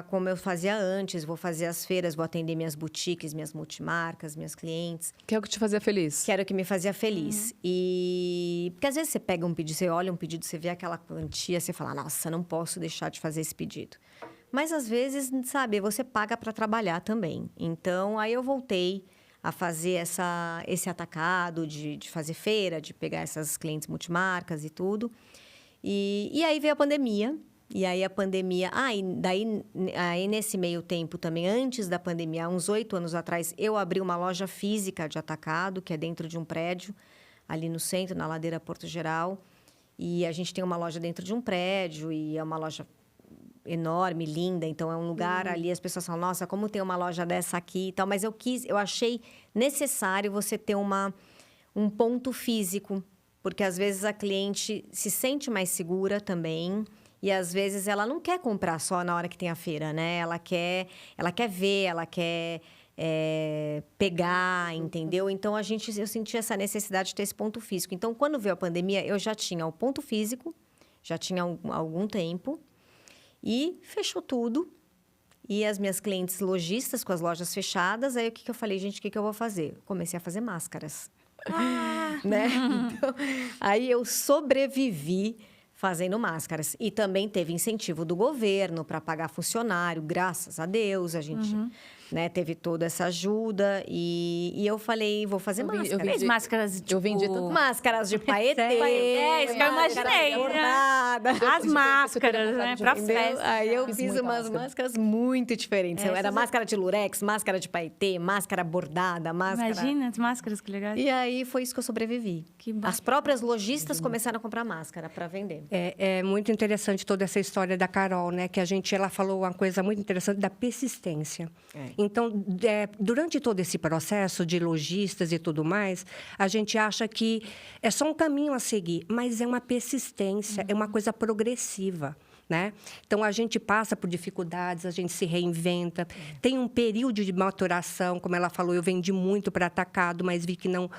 como eu fazia antes. Vou fazer as feiras, vou atender minhas boutiques, minhas multimarcas, minhas clientes. Que é o que te fazia feliz. Que era o que me fazia feliz. E... Porque às vezes você pega um pedido, você olha um pedido, você vê aquela quantia, você fala, nossa, não posso deixar de fazer esse pedido. Mas às vezes, sabe, você paga para trabalhar também. Então, aí eu voltei a fazer esse atacado de fazer feira, de pegar essas clientes multimarcas e tudo. E aí veio a pandemia. E aí a pandemia... aí nesse meio tempo também, antes da pandemia, uns 8 anos atrás, eu abri uma loja física de atacado, que é dentro de um prédio, ali no centro, na Ladeira Porto Geral. E a gente tem uma loja dentro de um prédio, e é uma loja enorme, linda. Então, é um lugar ali, as pessoas falam, nossa, como tem uma loja dessa aqui e tal. Mas eu achei necessário você ter um ponto físico, porque às vezes a cliente se sente mais segura também. E, às vezes, ela não quer comprar só na hora que tem a feira, né? Ela quer ver, ela quer pegar, entendeu? Então, eu senti essa necessidade de ter esse ponto físico. Então, quando veio a pandemia, eu já tinha o ponto físico, já tinha algum tempo. E fechou tudo. E as minhas clientes lojistas com as lojas fechadas. Aí, o que eu falei? Gente, o que eu vou fazer? Comecei a fazer máscaras. Né? Então, aí, eu sobrevivi fazendo máscaras. E também teve incentivo do governo para pagar funcionário, graças a Deus. A gente teve toda essa ajuda. E eu falei, vou fazer máscara. Fez máscaras, tipo... Eu vendi tudo. Máscaras de paetê. Isso que eu imaginei, Bordada. As máscaras, né? Pra festa. Aí eu Fiz fiz muita umas máscaras muito diferentes. Era máscara de lurex, máscara de paetê, máscara bordada, máscara... Imagina as máscaras, que legal. E aí, foi isso que eu sobrevivi. Que bom. As próprias lojistas começaram a comprar máscara para vender. É muito interessante toda essa história da Carol, né? Que ela falou uma coisa muito interessante da persistência. Então, durante todo esse processo de lojistas e tudo mais, a gente acha que é só um caminho a seguir, mas é uma persistência, é uma coisa progressiva. Né? Então, a gente passa por dificuldades, a gente se reinventa. Tem um período de maturação, como ela falou, eu vendi muito para atacado, mas vi que não...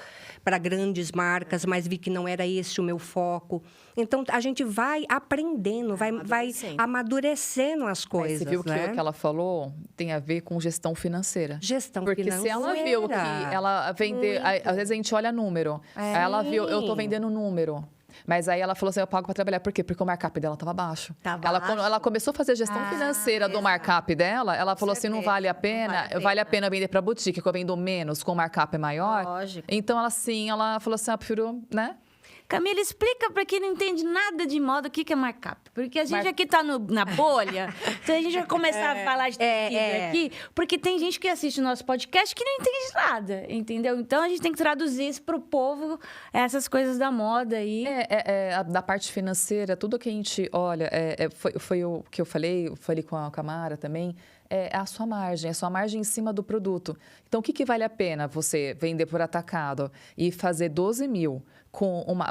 para grandes marcas, mas vi que não era esse o meu foco. Então, a gente vai aprendendo, vai amadurecendo as coisas. Você viu né? que o que ela falou tem a ver com gestão financeira. Gestão Porque financeira. se ela viu que ela vender... Às vezes a gente olha número. Aí ela viu, eu tô vendendo número. Mas aí ela falou assim, eu pago para trabalhar. Por quê? Porque o markup dela estava baixo. Quando ela começou a fazer a gestão financeira do markup dela, ela falou assim, não vale a pena, vale a pena vender para boutique, que eu vendo menos, com o markup maior. Lógico. Então, ela falou assim, eu prefiro, né? Camila, explica para quem não entende nada de moda o que é markup. Porque a gente aqui tá na bolha, então a gente vai começar a falar de tecido aqui, porque tem gente que assiste o nosso podcast que não entende nada, entendeu? Então, a gente tem que traduzir isso pro povo, essas coisas da moda aí. Da parte financeira, tudo que a gente olha, foi o que eu falei com a Camara também, é a sua margem em cima do produto. Então, o que vale a pena você vender por atacado e fazer 12 mil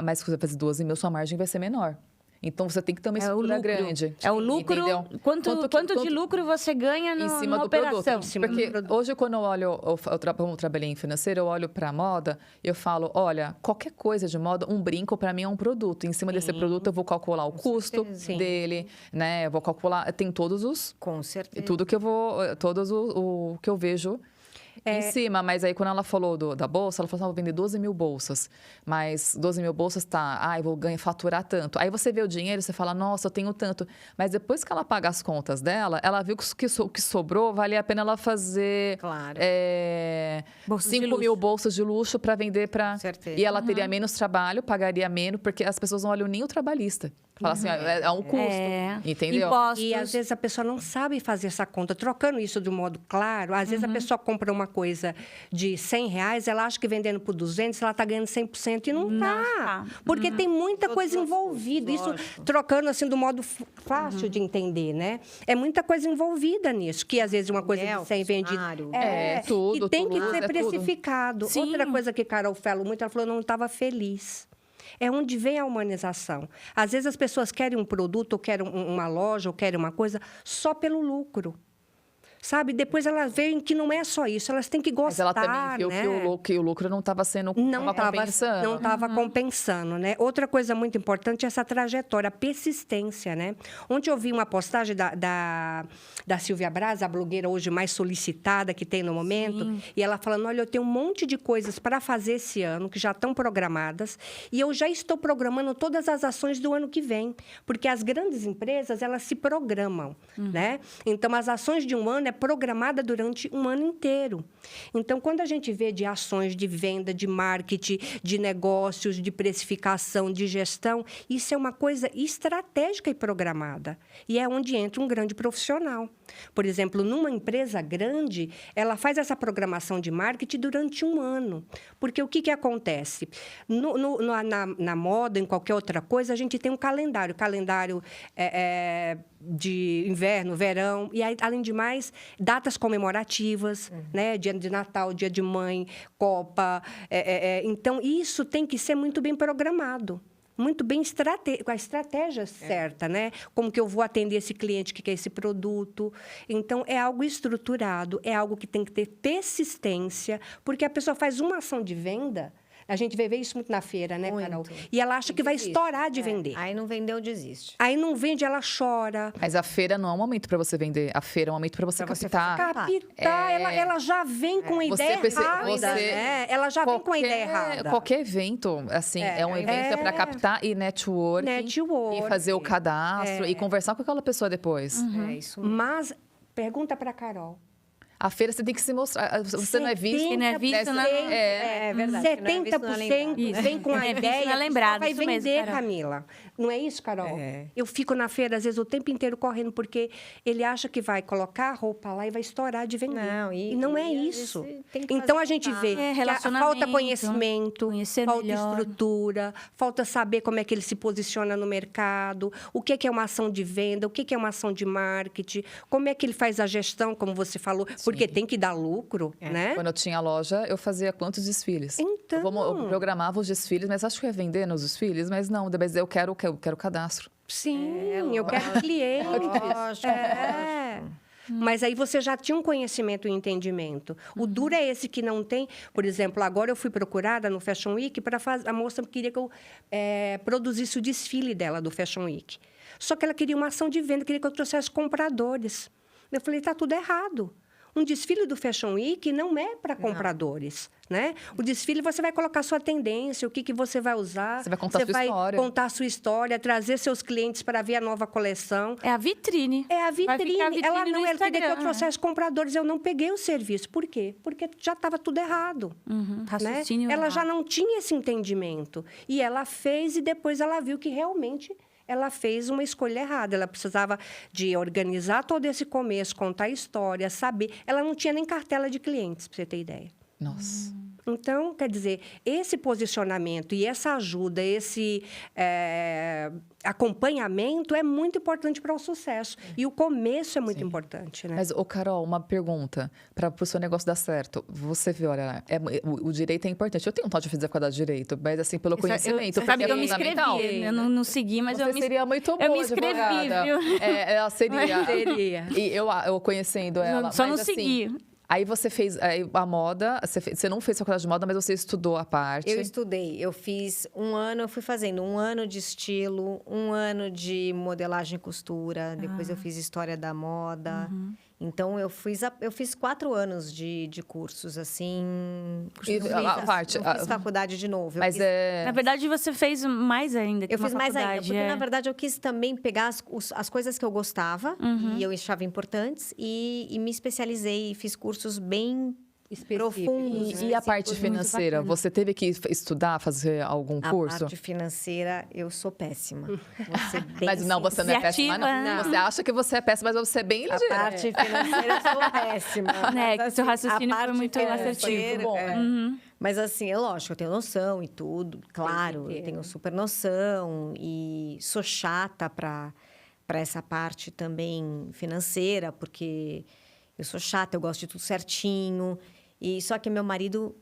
mas se você fazer 12 mil, sua margem vai ser menor. Então, você tem que ter uma estrutura grande. É o lucro. Entendeu? Quanto de lucro você ganha em cima do operação? Produto. Porque hoje, quando eu olho, eu trabalhei em financeiro, eu olho para a moda, eu falo, olha, qualquer coisa de moda, um brinco para mim é um produto. Em cima desse produto, eu vou calcular o custo dele, né? Eu vou calcular, tem todos os... Com certeza. Tudo que eu vou, todos o que eu vejo em cima. Mas aí, quando ela falou da bolsa, ela falou assim, vou vender 12 mil bolsas. Mas 12 mil bolsas, eu vou faturar tanto. Aí você vê o dinheiro, você fala, nossa, eu tenho tanto. Mas depois que ela paga as contas dela, ela viu que o que sobrou, valia a pena ela fazer 5 mil bolsas de luxo para vender para... Certeza. E ela teria menos trabalho, pagaria menos, porque as pessoas não olham nem o trabalhista. Fala assim, é um custo, entendeu? Impostos. E às vezes a pessoa não sabe fazer essa conta. Trocando isso de um modo claro, às vezes a pessoa compra uma coisa de R$100, ela acha que vendendo por 200, ela está ganhando 100% e não está. Porque tem muita coisa envolvida. Isso trocando assim do modo fácil de entender, né? É muita coisa envolvida nisso, que às vezes uma coisa de 100 vendida. Tudo, e tem que tudo, ser tudo. precificado. Sim. Outra coisa que Carol falou muito, ela falou, não estava feliz. É onde vem a humanização. Às vezes as pessoas querem um produto, ou querem uma loja, ou querem uma coisa, só pelo lucro. Sabe? Depois elas veem que não é só isso, elas têm que gostar, Mas ela também viu né? que o lucro não estava sendo compensando. Não estava compensando, né? Outra coisa muito importante é essa trajetória, a persistência, né? Ontem eu vi uma postagem da Silvia Braz, a blogueira hoje mais solicitada que tem no momento, e ela falando, olha, eu tenho um monte de coisas para fazer esse ano, que já estão programadas, e eu já estou programando todas as ações do ano que vem, porque as grandes empresas, elas se programam, né? Então, as ações de um ano é programada durante um ano inteiro. Então, quando a gente vê de ações de venda, de marketing, de negócios, de precificação, de gestão, isso é uma coisa estratégica e programada. E é onde entra um grande profissional. Por exemplo, numa empresa grande, ela faz essa programação de marketing durante um ano. Porque o que acontece? Na moda, em qualquer outra coisa, a gente tem um calendário. Calendário de inverno, verão, e aí, além de mais, datas comemorativas, né? Dia de Natal, Dia de Mãe, Copa. Então, isso tem que ser muito bem programado. Muito bem com a estratégia certa, né? Como que eu vou atender esse cliente que quer esse produto. Então, é algo estruturado, é algo que tem que ter persistência, porque a pessoa faz uma ação de venda. A gente vê isso muito na feira, né, Carol? E ela acha que vai estourar de vender. Aí não vendeu, desiste. Aí não vende, ela chora. Mas a feira não é um momento para você vender. A feira é um momento para você captar. Captar, ela já vem com a ideia errada, né? Ela já vem com a ideia errada. Qualquer evento, assim, é um evento para captar e networking. E fazer o cadastro e conversar com aquela pessoa depois. É isso mesmo. Mas, pergunta para Carol. A feira você tem que se mostrar. Você não é visto. Quem não é visto, não É verdade. 70% vem com a ideia. Não é lembrado, vai isso vender, mesmo, Carol. Camila. Não é isso, Carol? É. Eu fico na feira, às vezes, o tempo inteiro correndo, porque ele acha que vai colocar a roupa lá e vai estourar de vender. Não, e não é às isso. vezes tem que Então, fazer a gente vê que relacionamento, falta conhecimento, conhecer falta melhor. estrutura, falta saber como é que ele se posiciona no mercado, o que é uma ação de venda, o que é uma ação de marketing, como é que ele faz a gestão, como você falou, porque tem que dar lucro, né? Quando eu tinha loja, eu fazia quantos desfiles? Então. Eu programava os desfiles, mas acho que eu ia vender nos desfiles, mas não, mas eu quero cadastro. Sim, eu quero clientes. Lógico, lógico. Mas aí você já tinha um conhecimento e entendimento. O duro é esse que não tem. Por exemplo, agora eu fui procurada no Fashion Week para fazer. A moça queria que eu produzisse o desfile dela do Fashion Week. Só que ela queria uma ação de venda, queria que eu trouxesse compradores. Eu falei, está tudo errado. Um desfile do Fashion Week não é para compradores, né? O desfile você vai colocar sua tendência, o que você vai usar. Você vai contar sua história. Contar a sua história, trazer seus clientes para ver a nova coleção. É a vitrine. É a Vai vitrine. ficar a vitrine Ela no não ela queria que eu Instagram, trouxesse compradores. Eu não peguei o serviço. Por quê? Porque já estava tudo errado. Né? Raciocínio Ela já errado. não tinha esse entendimento. E ela fez e depois ela viu que realmente ela fez uma escolha errada. Ela precisava de organizar todo esse começo, contar a história, saber. Ela não tinha nem cartela de clientes, para você ter ideia. Nossa. Então, quer dizer, esse posicionamento e essa ajuda, esse acompanhamento é muito importante para o sucesso. E o começo é muito importante, né? Mas, Carol, uma pergunta para o seu negócio dar certo. Você vê, olha, o direito é importante. Eu tenho vontade de fazer faculdade de direito, mas assim, pelo conhecimento. Você sabe que porque eu me é fundamental. inscrevi. Eu não segui, mas Você eu me seria muito boa eu me inscrevi, advogada. viu? Ela seria. Seria. E eu conhecendo ela. Só mas, não assim, segui. Aí você fez a moda, você não fez faculdade de moda, mas você estudou a parte. Eu estudei, eu fiz um ano, eu fui fazendo um ano de estilo, um ano de modelagem e costura, depois eu fiz história da moda. Então, eu fiz 4 anos de cursos, assim. Não fiz faculdade de novo. Na verdade, você fez mais ainda que Eu uma fiz mais ainda, faculdade, porque, na verdade, eu quis também pegar as coisas que eu gostava e eu achava importantes e me especializei e fiz cursos bem profundos. E a parte financeira? bacana. Você teve que estudar, fazer algum A curso? parte financeira, eu sou péssima. Vou ser bem Mas não, você não é péssima, Criativa, não. né? Você acha que você é péssima, mas você é bem A ligeira. parte financeira eu sou péssima. Né, que Mas, seu assim, raciocínio a foi parte muito financeira, assertivo. Bom, Mas assim, é lógico, eu tenho noção e tudo. Claro, ter, eu tenho né? super noção. E sou chata para essa parte também financeira, porque eu sou chata, eu gosto de tudo certinho. E só que meu marido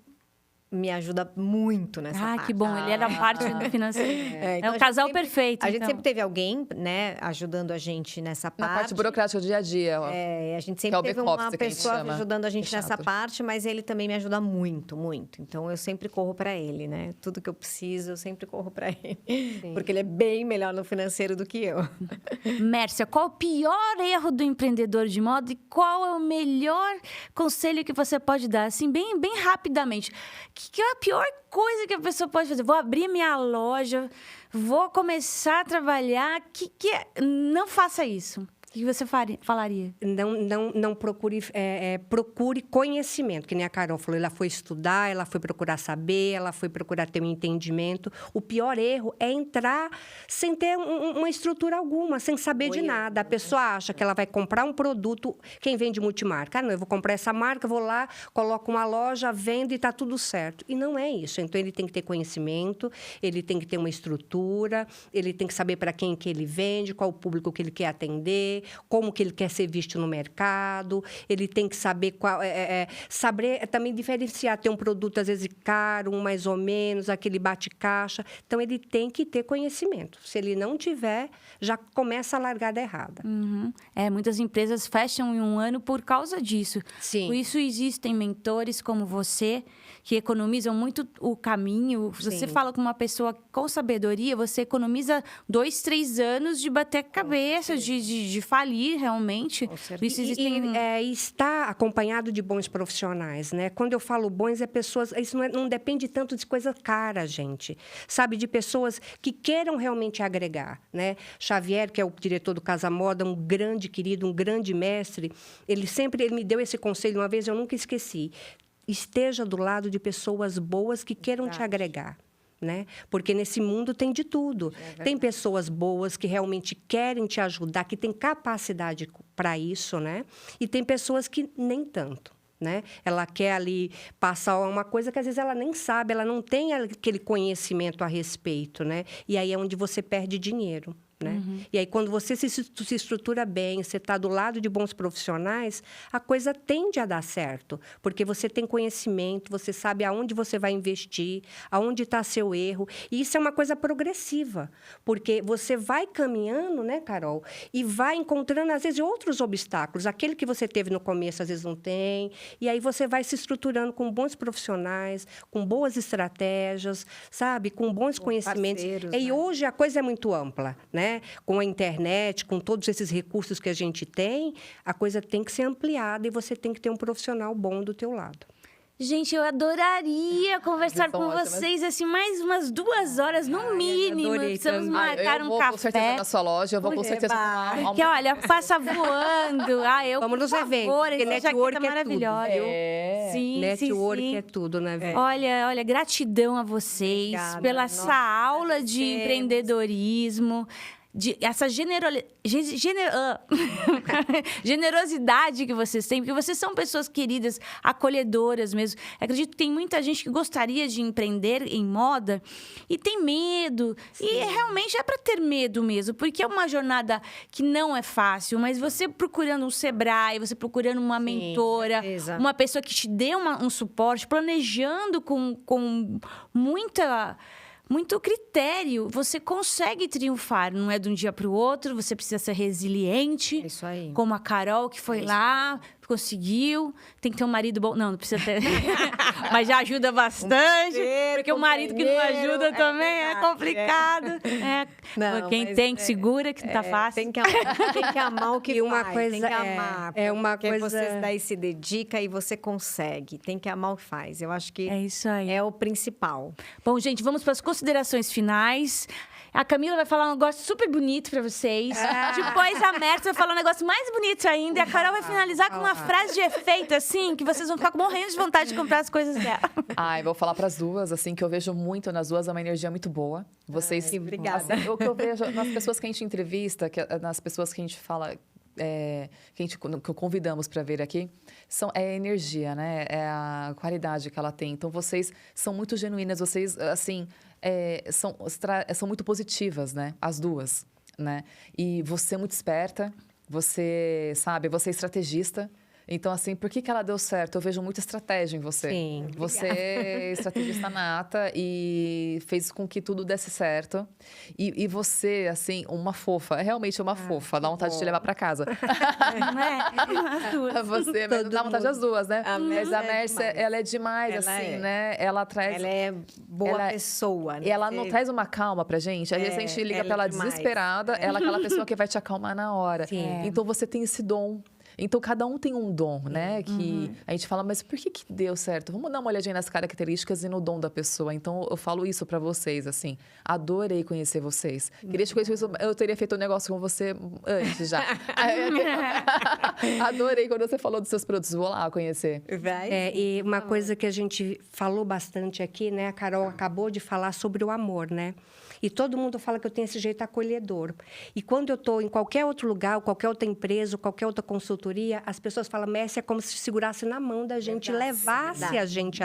me ajuda muito nessa parte. Que bom, ele era parte do financeiro. É então o a gente casal sempre- perfeito. A gente então. sempre teve alguém, né, ajudando a gente nessa Na parte. parte burocrática do dia a dia. ó. A gente Que é sempre o teve back-office uma que a gente pessoa chama. ajudando a gente É nessa chato. parte, mas ele também me ajuda muito, muito. Então eu sempre corro para ele, né? Tudo que eu preciso, eu sempre corro para ele. Porque ele é bem melhor no financeiro do que eu. Mércia, qual o pior erro do empreendedor de moda e qual é o melhor conselho que você pode dar? Assim, bem, bem rapidamente. Que é a pior coisa que a pessoa pode fazer? Vou abrir minha loja, vou começar a trabalhar. Não faça isso. O que você falaria? Não procure, procure conhecimento, que nem a Carol falou. Ela foi estudar, ela foi procurar saber, ela foi procurar ter um entendimento. O pior erro é entrar sem ter uma estrutura alguma, sem saber de nada. A pessoa acha que ela vai comprar um produto, quem vende multimarca. Não, eu vou comprar essa marca, vou lá, coloco uma loja, vendo e está tudo certo. E não é isso. Então, ele tem que ter conhecimento, ele tem que ter uma estrutura, ele tem que saber para quem que ele vende, qual o público que ele quer atender, como que ele quer ser visto no mercado, ele tem que saber saber também diferenciar, ter um produto às vezes caro, um mais ou menos, aquele bate-caixa. Então, ele tem que ter conhecimento. Se ele não tiver, já começa a largada errada. Uhum. Muitas empresas fecham em um ano por causa disso. Sim. Por isso existem mentores como você, que economizam muito o caminho. Se você Sim. fala com uma pessoa com sabedoria, você economiza 2, 3 anos de bater cabeça, de falir realmente. Por isso existem... E está acompanhado de bons profissionais, né? Quando eu falo bons, é pessoas... Isso não depende tanto de coisa cara, gente. Sabe? De pessoas que queiram realmente agregar, né? Xavier, que é o diretor do Casa Moda, um grande querido, um grande mestre, ele me deu esse conselho uma vez, eu nunca esqueci. Esteja do lado de pessoas boas que queiram te agregar. Né? Porque nesse mundo tem de tudo. Tem pessoas boas que realmente querem te ajudar, que têm capacidade para isso, né? E tem pessoas que nem tanto. Né? Ela quer ali passar uma coisa que às vezes ela nem sabe, ela não tem aquele conhecimento a respeito, né? E aí é onde você perde dinheiro. Né? E aí, quando você se estrutura bem, você está do lado de bons profissionais, a coisa tende a dar certo. Porque você tem conhecimento, você sabe aonde você vai investir, aonde está seu erro. E isso é uma coisa progressiva. Porque você vai caminhando, né, Carol? E vai encontrando, às vezes, outros obstáculos. Aquele que você teve no começo, às vezes, não tem. E aí, você vai se estruturando com bons profissionais, com boas estratégias, sabe? Com bons conhecimentos. Parceiros, E né? hoje a coisa é muito ampla, né? Com a internet, com todos esses recursos que a gente tem, a coisa tem que ser ampliada e você tem que ter um profissional bom do teu lado. Gente, eu adoraria conversar são com ótimas. vocês, assim, mais umas 2 horas, no mínimo. adorei Precisamos também. marcar eu um vou com certeza café. na sua loja, eu vou com certeza tomar Porque, olha, passa voando. Eu, Vamos por nos favor, eventos, porque essa jaqueta network é tudo, maravilhosa. viu? Sim, Network sim, sim. é tudo, né, Vê? Olha, gratidão a vocês Obrigada, pela nós essa aula de agradecemos. empreendedorismo, essa generosidade que vocês têm, porque vocês são pessoas queridas, acolhedoras mesmo. Eu acredito que tem muita gente que gostaria de empreender em moda e tem medo. E realmente é para ter medo mesmo, porque é uma jornada que não é fácil, mas você procurando um Sebrae, você procurando uma mentora, certeza. uma pessoa que te dê um suporte, planejando com muito critério, você consegue triunfar. Não é de um dia para o outro, você precisa ser resiliente. É isso aí. Como a Carol, que foi lá, conseguiu. Tem que ter um marido bom. Não precisa ter. Mas já ajuda bastante. Porque o marido que não ajuda também é verdade, complicado. Não, Quem mas tem, que segura, que não tá fácil. Tem que amar o que E uma faz. coisa tem que amar. é uma porque coisa- você daí se dedica e você consegue. Tem que amar o que faz. Eu acho que É isso aí. é o principal. Bom, gente, vamos para as considerações finais. A Camila vai falar um negócio super bonito pra vocês. Depois a Mércia vai falar um negócio mais bonito ainda. E a Carol vai finalizar com uma frase de efeito, assim, que vocês vão ficar morrendo de vontade de comprar as coisas dela. Ai, vou falar pras duas, assim, que eu vejo muito nas duas, é uma energia muito boa. Vocês... Obrigada. Assim, o que eu vejo nas pessoas que a gente entrevista, nas pessoas que a gente fala... que convidamos para vir aqui, é a energia, né? É a qualidade que ela tem. Então, vocês são muito genuínas, vocês, assim, são muito positivas, né? As duas, né? E você é muito esperta, você é estrategista. Então, assim, por que ela deu certo? Eu vejo muita estratégia em você. Sim. Você é estrategista nata e fez com que tudo desse certo. E você, assim, uma fofa. É realmente uma fofa. Dá vontade de te levar para casa. Não é? Você dá vontade das duas, né? Mas a Mércia, ela é demais, Ela assim, né? Ela traz... Ela é boa pessoa, né? E ela não traz uma calma pra gente. Às vezes a gente liga pra ela desesperada. Ela é aquela pessoa que vai te acalmar na hora. Sim. Então, você tem esse dom. Então, cada um tem um dom, né? Que a gente fala, mas por que deu certo? Vamos dar uma olhadinha nas características e no dom da pessoa. Então, eu falo isso pra vocês, assim. Adorei conhecer vocês. Queria te conhecer, eu teria feito um negócio com você antes já. Adorei quando você falou dos seus produtos. Vou lá conhecer. Vai. E uma coisa que a gente falou bastante aqui, né? A Carol acabou de falar sobre o amor, né? E todo mundo fala que eu tenho esse jeito acolhedor. E quando eu estou em qualquer outro lugar, qualquer outra empresa, qualquer outra consultoria, as pessoas falam, Mércia, é como se segurasse na mão da gente, levasse a gente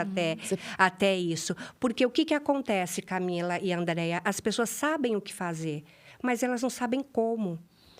até isso. Porque o que acontece, Camila e Andréia? As pessoas sabem o que fazer, mas elas não sabem como.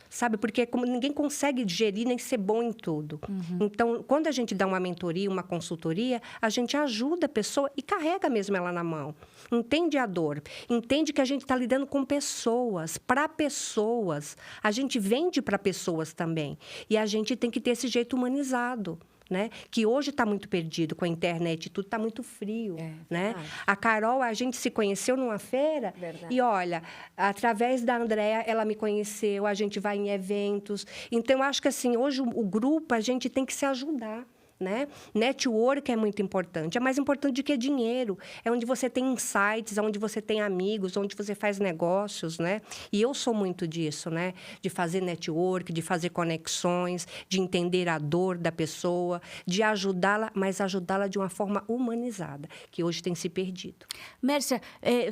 Sabe? Porque ninguém consegue digerir nem ser bom em tudo. Então, quando a gente dá uma mentoria, uma consultoria, a gente ajuda a pessoa e carrega mesmo ela na mão. Entende a dor. Entende que a gente está lidando com pessoas, para pessoas. A gente vende para pessoas também. E a gente tem que ter esse jeito humanizado. Né? Que hoje está muito perdido com a internet, tudo está muito frio, né? A Carol, a gente se conheceu numa feira e olha, através da Andréia, ela me conheceu, a gente vai em eventos. Então, eu acho que assim, hoje o grupo, a gente tem que se ajudar. Né? Network é muito importante. É mais importante do que dinheiro. É onde você tem insights, é onde você tem amigos, onde você faz negócios, né? E eu sou muito disso, né? De fazer network, de fazer conexões, de entender a dor da pessoa, de ajudá-la, mas ajudá-la de uma forma humanizada, que hoje tem se perdido. Mércia,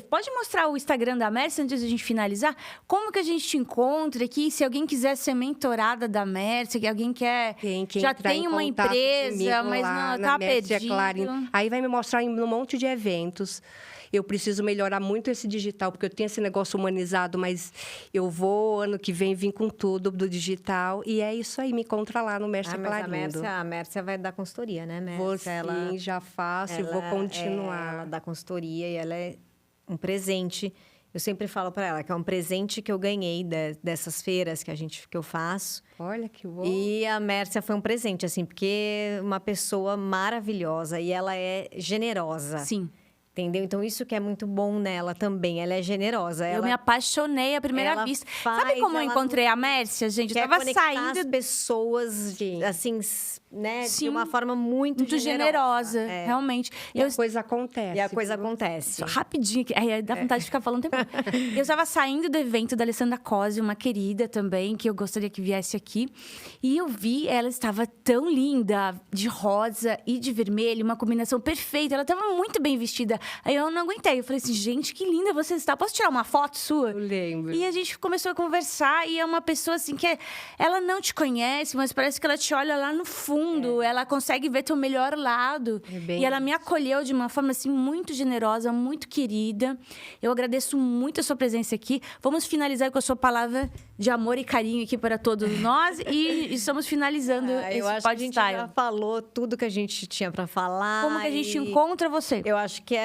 pode mostrar o Instagram da Mércia antes de a gente finalizar? Como que a gente te encontra aqui? Se alguém quiser ser mentorada da Mércia, que alguém quer... já tem uma empresa, mas não, tá perdido. Aí vai me mostrar num monte de eventos. Eu preciso melhorar muito esse digital, porque eu tenho esse negócio humanizado, mas eu vou, ano que vem, vir com tudo do digital. E é isso aí, me encontra lá no Mércia Clarindo. A Mércia vai dar consultoria, né, Mércia? Vou sim, já faço e vou continuar. Ela dá consultoria e ela é um presente. Eu sempre falo para ela que é um presente que eu ganhei dessas feiras que eu faço. Olha que bom. E a Mércia foi um presente, assim, porque uma pessoa maravilhosa e ela é generosa. Sim. Entendeu? Então, isso que é muito bom nela também. Ela é generosa. Eu me apaixonei à primeira vista. Sabe como eu encontrei a Mércia, gente? Eu tava saindo... as pessoas, assim, né? Sim. De uma forma muito generosa. Realmente. E a coisa acontece. E a coisa acontece. Rapidinho, aí dá vontade de ficar falando tempo. Eu estava saindo do evento da Alessandra Cosi, uma querida também, que eu gostaria que viesse aqui. E eu vi, ela estava tão linda, de rosa e de vermelho, uma combinação perfeita. Ela estava muito bem vestida. Aí eu não aguentei. Eu falei assim, gente, que linda você está. Posso tirar uma foto sua? Eu lembro. E a gente começou a conversar. E é uma pessoa, assim, que ela não te conhece, mas parece que ela te olha lá no fundo. Ela consegue ver teu melhor lado. E ela me acolheu de uma forma, assim, muito generosa, muito querida. Eu agradeço muito a sua presença aqui. Vamos finalizar com a sua palavra de amor e carinho aqui para todos nós. E estamos finalizando esse eu acho que a gente já falou tudo que a gente tinha para falar. Como que a gente encontra você? Eu acho que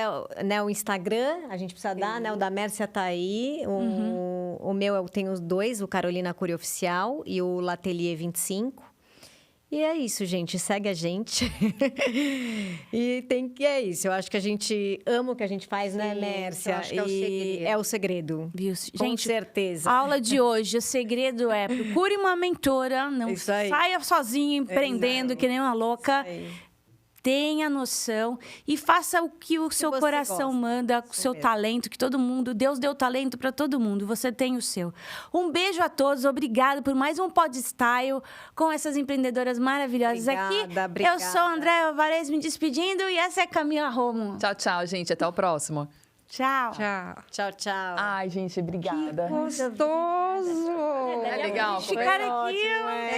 né, o Instagram, a gente precisa dar, né? O da Mércia tá aí. O meu, eu tenho os dois, o Carolina Cury Oficial e o Latelier 25. E é isso, gente. Segue a gente. É isso. Eu acho que a gente ama o que a gente faz, né, Mércia? Eu acho que é o segredo. É o segredo. Viu? Com Gente, certeza. A aula de hoje, o segredo é procure uma mentora, não saia sozinha empreendendo que nem uma louca. tenha noção e faça o que o seu você coração gosta. manda, o seu mesmo. talento, que todo mundo, Deus deu talento para todo mundo, você tem o seu. Um beijo a todos, obrigado por mais um Pod Style com essas empreendedoras maravilhosas aqui. Obrigada. Eu sou a Andréa Alvarez me despedindo e essa é a Camila Romo. Tchau, tchau, gente. Até o próximo. Tchau. Tchau. Tchau, tchau. Ai, gente, obrigada. Gostoso! É legal. Ficar aqui, ótimo, é.